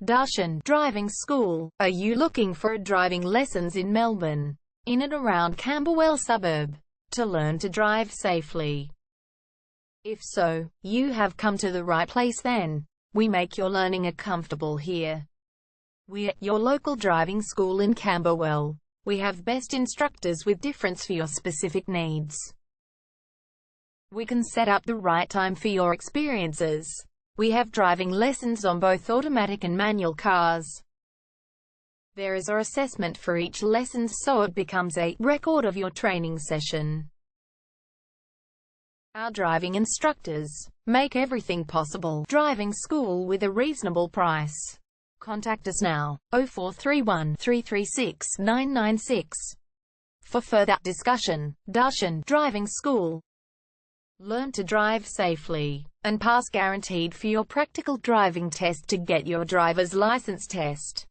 Darshan Driving School. Are you looking for driving lessons in Melbourne, in and around Camberwell suburb, to learn to drive safely? If so, you have come to the right place then. We make your learning comfortable here. We're your local driving school in Camberwell. We have best instructors with difference for your specific needs. We can set up the right time for your experiences. We have driving lessons on both automatic and manual cars. There is an assessment for each lesson, so it becomes a record of your training session. Our driving instructors make everything possible. Driving school with a reasonable price. Contact us now, 0431 336 996. For further discussion. Darshan Driving School. Learn to drive safely and pass guaranteed for your practical driving test to get your driver's license test.